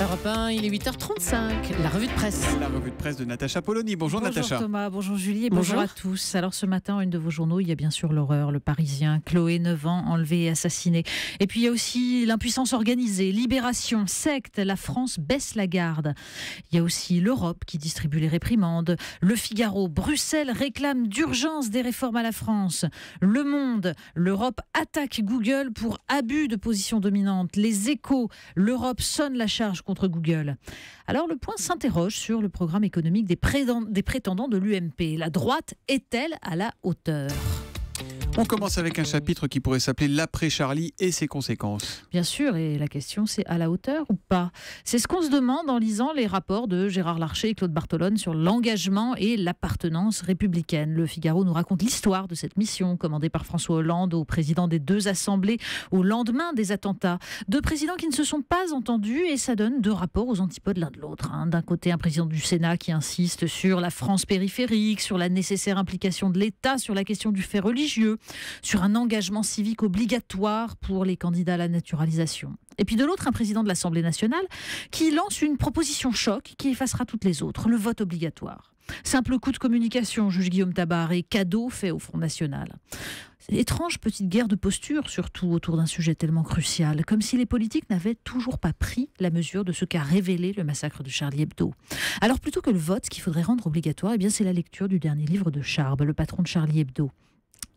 Europe 1, il est 8h35, la revue de presse. La revue de presse de Natacha Polony. Bonjour Natacha. Bonjour Thomas, bonjour Julie et bonjour à tous. Alors ce matin, une de vos journaux, il y a bien sûr l'horreur, le Parisien, Chloé, 9 ans, enlevée et assassinée. Et puis il y a aussi l'impuissance organisée, Libération, secte, la France baisse la garde. Il y a aussi l'Europe qui distribue les réprimandes. Le Figaro, Bruxelles réclame d'urgence des réformes à la France. Le Monde, l'Europe attaque Google pour abus de position dominante. Les Échos, l'Europe sonne la charge contre Google. Alors le Point s'interroge sur le programme économique des prétendants de l'UMP. La droite est-elle à la hauteur ? On commence avec un chapitre qui pourrait s'appeler l'après-Charlie et ses conséquences. Bien sûr, et la question c'est à la hauteur ou pas ? C'est ce qu'on se demande en lisant les rapports de Gérard Larcher et Claude Bartolone sur l'engagement et l'appartenance républicaine. Le Figaro nous raconte l'histoire de cette mission commandée par François Hollande au président des deux assemblées au lendemain des attentats. Deux présidents qui ne se sont pas entendus et ça donne deux rapports aux antipodes l'un de l'autre. D'un côté, un président du Sénat qui insiste sur la France périphérique, sur la nécessaire implication de l'État, sur la question du fait religieux, sur un engagement civique obligatoire pour les candidats à la naturalisation. Et puis de l'autre, un président de l'Assemblée nationale qui lance une proposition choc qui effacera toutes les autres, le vote obligatoire. Simple coup de communication, juge Guillaume Tabar, et cadeau fait au Front National. C'est une étrange petite guerre de posture, surtout autour d'un sujet tellement crucial, comme si les politiques n'avaient toujours pas pris la mesure de ce qu'a révélé le massacre de Charlie Hebdo. Alors plutôt que le vote, ce qu'il faudrait rendre obligatoire, eh bien, c'est la lecture du dernier livre de Charb, le patron de Charlie Hebdo.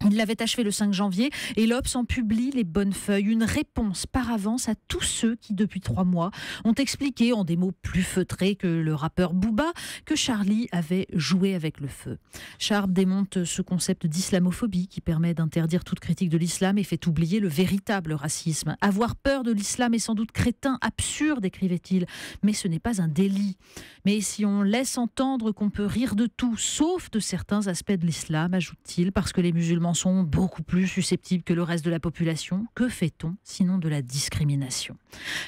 Il l'avait achevé le 5 janvier et l'Obs en publie les bonnes feuilles, une réponse par avance à tous ceux qui, depuis 3 mois, ont expliqué en des mots plus feutrés que le rappeur Booba que Charlie avait joué avec le feu. Charb démonte ce concept d'islamophobie qui permet d'interdire toute critique de l'islam et fait oublier le véritable racisme. Avoir peur de l'islam est sans doute crétin, absurde, écrivait-il, mais ce n'est pas un délit. Mais si on laisse entendre qu'on peut rire de tout, sauf de certains aspects de l'islam, ajoute-t-il, parce que les musulmans sont beaucoup plus susceptibles que le reste de la population, que fait-on sinon de la discrimination ?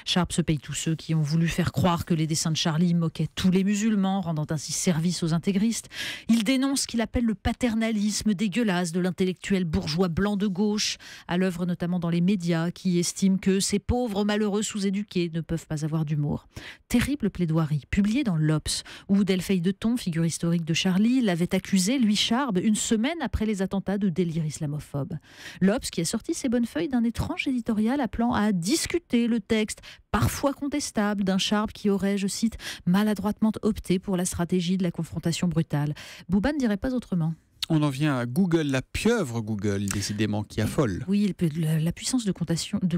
Charb se paye tous ceux qui ont voulu faire croire que les dessins de Charlie moquaient tous les musulmans, rendant ainsi service aux intégristes. Il dénonce ce qu'il appelle le paternalisme dégueulasse de l'intellectuel bourgeois blanc de gauche, à l'œuvre notamment dans les médias, qui estiment que ces pauvres malheureux sous-éduqués ne peuvent pas avoir d'humour. Terrible plaidoirie, publiée dans l'Obs, où Delphine de Thon, figure historique de Charlie, l'avait accusé, lui Charb, une semaine après les attentats de délire islamophobe. L'Obs qui a sorti ses bonnes feuilles d'un étrange éditorial appelant à discuter le texte, parfois contestable, d'un Charb qui aurait, je cite, maladroitement opté pour la stratégie de la confrontation brutale. Booba ne dirait pas autrement. On en vient à Google, la pieuvre Google, décidément, qui affole. Oui, la puissance de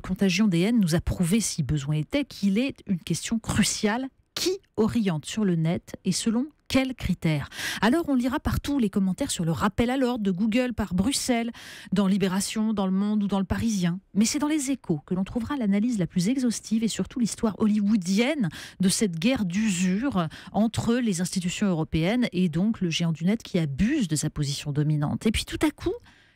contagion des haines nous a prouvé, si besoin était, qu'il est une question cruciale. Qui oriente sur le net et selon quels critères ? Alors on lira partout les commentaires sur le rappel à l'ordre de Google par Bruxelles, dans Libération, dans Le Monde ou dans Le Parisien. Mais c'est dans les Échos que l'on trouvera l'analyse la plus exhaustive et surtout l'histoire hollywoodienne de cette guerre d'usure entre les institutions européennes et donc le géant du net qui abuse de sa position dominante. Et puis tout à coup,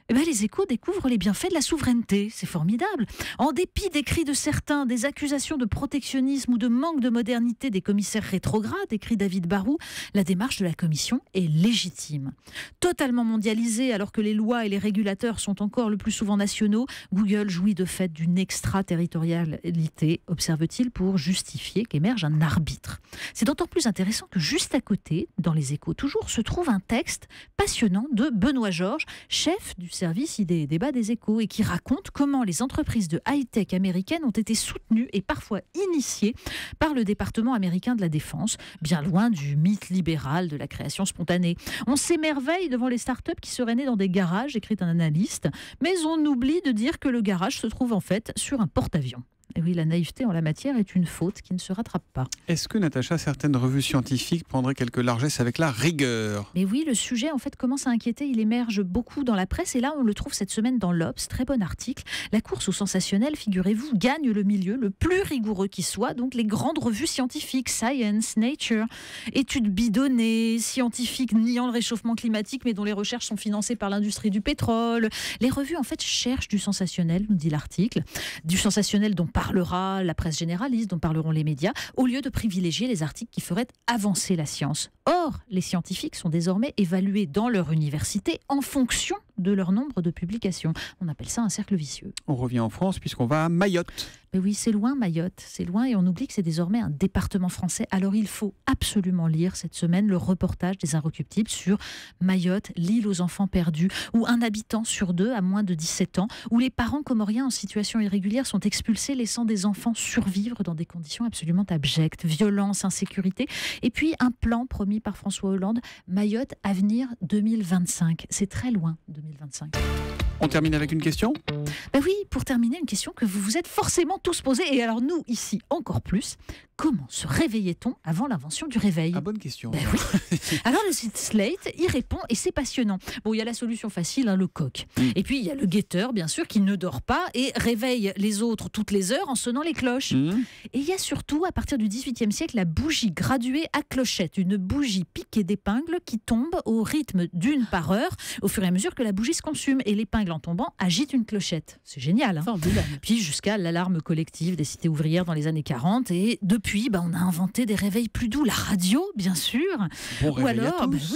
les Échos découvrent les bienfaits de la souveraineté. C'est formidable. En dépit des cris de certains, des accusations de protectionnisme ou de manque de modernité des commissaires rétrogrades, écrit David Barou, la démarche de la Commission est légitime. Totalement mondialisée, alors que les lois et les régulateurs sont encore le plus souvent nationaux, Google jouit de fait d'une extraterritorialité, observe-t-il, pour justifier qu'émerge un arbitre. C'est d'autant plus intéressant que juste à côté, dans les Échos toujours, se trouve un texte passionnant de Benoît Georges, chef du service idées et débats des Échos, et qui raconte comment les entreprises de high-tech américaines ont été soutenues et parfois initiées par le département américain de la Défense, bien loin du mythe libéral de la création spontanée. On s'émerveille devant les startups qui seraient nées dans des garages, écrit un analyste, mais on oublie de dire que le garage se trouve en fait sur un porte-avions. Et oui, la naïveté en la matière est une faute qui ne se rattrape pas. Est-ce que, Natacha, certaines revues scientifiques prendraient quelques largesses avec la rigueur ? Mais oui, le sujet en fait commence à inquiéter. Il émerge beaucoup dans la presse et là, on le trouve cette semaine dans l'Obs. Très bon article. La course au sensationnel, figurez-vous, gagne le milieu le plus rigoureux qui soit. Donc les grandes revues scientifiques, Science, Nature, études bidonnées, scientifiques niant le réchauffement climatique mais dont les recherches sont financées par l'industrie du pétrole. Les revues en fait cherchent du sensationnel, nous dit l'article. Du sensationnel dont parlera la presse généraliste, dont parleront les médias, au lieu de privilégier les articles qui feraient avancer la science. Or, les scientifiques sont désormais évalués dans leur université en fonction de leur nombre de publications. On appelle ça un cercle vicieux. On revient en France puisqu'on va à Mayotte. Mais oui, c'est loin Mayotte, c'est loin et on oublie que c'est désormais un département français. Alors il faut absolument lire cette semaine le reportage des Inrecuptibles sur Mayotte, l'île aux enfants perdus, où un habitant sur 2 a moins de 17 ans, où les parents comoriens en situation irrégulière sont expulsés, laissant des enfants survivre dans des conditions absolument abjectes, violence, insécurité. Et puis un plan promis par François Hollande, Mayotte Avenir 2025. C'est très loin 2025. On termine avec une question ? Ben oui, pour terminer, une question que vous vous êtes forcément tous posée, et alors nous, ici, encore plus. Comment se réveillait-on avant l'invention du réveil ? Ah, bonne question. Ben oui. Alors le site Slate y répond et c'est passionnant. Bon, il y a la solution facile, le coq. Et puis il y a le guetteur, bien sûr, qui ne dort pas et réveille les autres toutes les heures en sonnant les cloches. Et il y a surtout, à partir du XVIIIe siècle, la bougie graduée à clochette. Une bougie piquée d'épingles qui tombe au rythme d'une par heure au fur et à mesure que la bougie se consume. Et l'épingle en tombant agite une clochette. C'est génial. Puis jusqu'à l'alarme collective des cités ouvrières dans les années 40. Et depuis, on a inventé des réveils plus doux. La radio, bien sûr. Bon réveil à tous.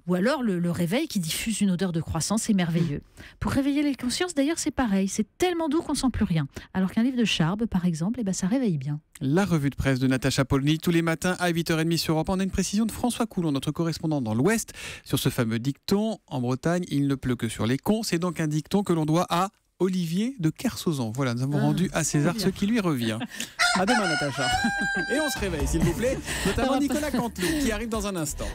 Ou alors le réveil qui diffuse une odeur de croissance, c'est merveilleux. Pour réveiller les consciences, d'ailleurs, c'est pareil. C'est tellement doux qu'on sent plus rien. Alors qu'un livre de Charbe, par exemple, ça réveille bien. La revue de presse de Natacha Polny, tous les matins à 8h30 sur Europe 1. On a une précision de François Coulon, notre correspondant dans l'Ouest, sur ce fameux dicton. En Bretagne, il ne pleut que sur les cons. C'est donc un dicton que l'on doit à Olivier de Kersauzon. Voilà, nous avons rendu à César ce qui lui revient. À demain, Natacha. Et on se réveille, s'il vous plaît. Notamment Nicolas Canteloup, qui arrive dans un instant.